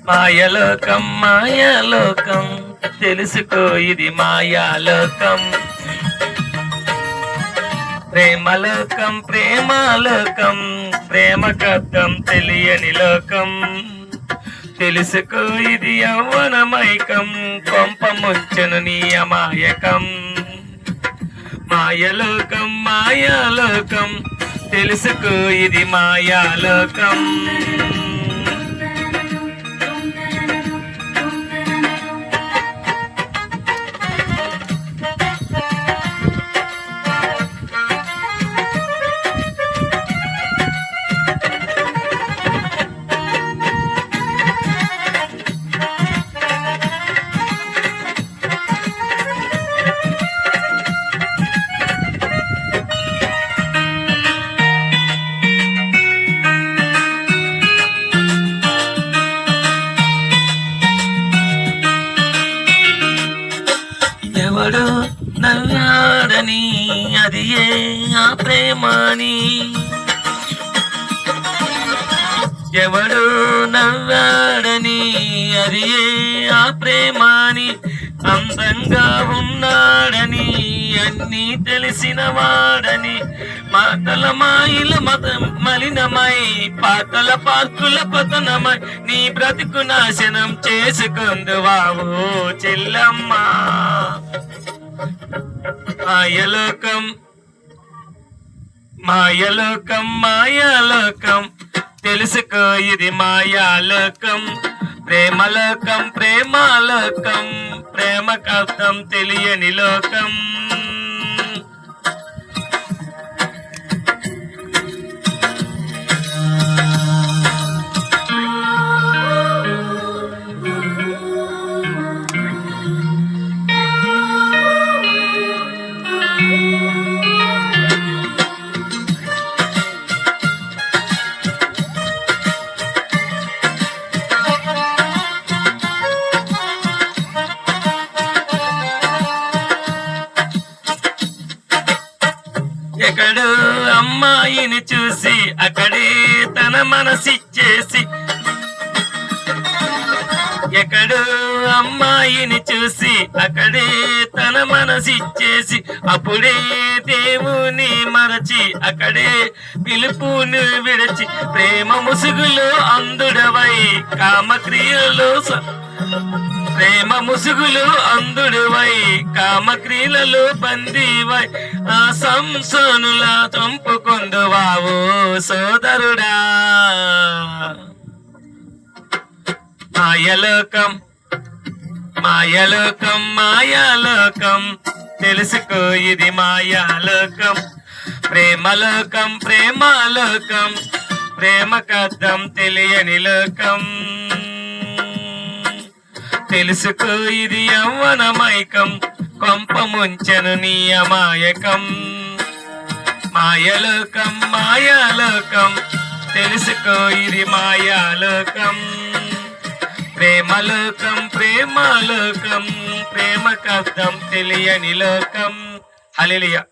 మాయలోకం మాయాలోకం తెలుసుకో ఇది మాయాలోకం. ప్రేమలోకం ప్రేమాలోకం ప్రేమకర్థం తెలియని లోకం. తెలుసుకో ఇది యవ్వనమైకం కొంప ముంచెను నీ అమాయకం. మాయలోకం మాయాలోకం తెలుసుకో ఇది మాయాలోకం. ఎవడు నవ్వాడని అది ఏ ఆ ప్రేమని. ఎవడు నవ్వాడని అది ఏ ఆ ప్రేమని. అందంగా ఉన్నాడని అన్నీ తెలిసిన వాడని. మాటల మాయిల మలినమై పాటల పార్కుల పతనమై నీ బ్రతుకు నాశనం చేసుకుందువావు చెల్లమ్మా. మాయలోకం మాయలోకం మాయాలోకం తెలుసుకో ఇది మాయాలోకం. ప్రేమలోకం ప్రేమాలోకం ప్రేమకర్థం తెలియని లోకం. ఎక్కడో అమ్మాయిని చూసి అక్కడే తన మనసిచ్చేసి. ఎక్కడో అమ్మాయిని చూసి అక్కడే తన మనసిచ్చేసి. అప్పుడే దేవుని మరచి అక్కడే పిలుపును విడిచి. ప్రేమ ముసుగులో అందుడవై కామక్రియలో ప్రేమ ముసుగులు అందుడువై కామక్రియలలో బందీవై ఆ సంసోనులా చంపుకొందువావు సోదరుడా. మాయలోకం మాయలోకం మాయాలోకం తెలుసుకో ఇది మాయాలోకం. ప్రేమలోకం ప్రేమాలోకం ప్రేమకర్థం తెలియని లోకం. తెలుసుకో ఇది యవ్వనమైకం కొంప ముంచెను నీ అమాయకం. మాయలోకం మాయాలోకం తెలుసుకో ఇది మాయాలోకం. ప్రేమలోకం ప్రేమాలోకం ప్రేమకర్థం తెలియని లోకం. హల్లెలూయా.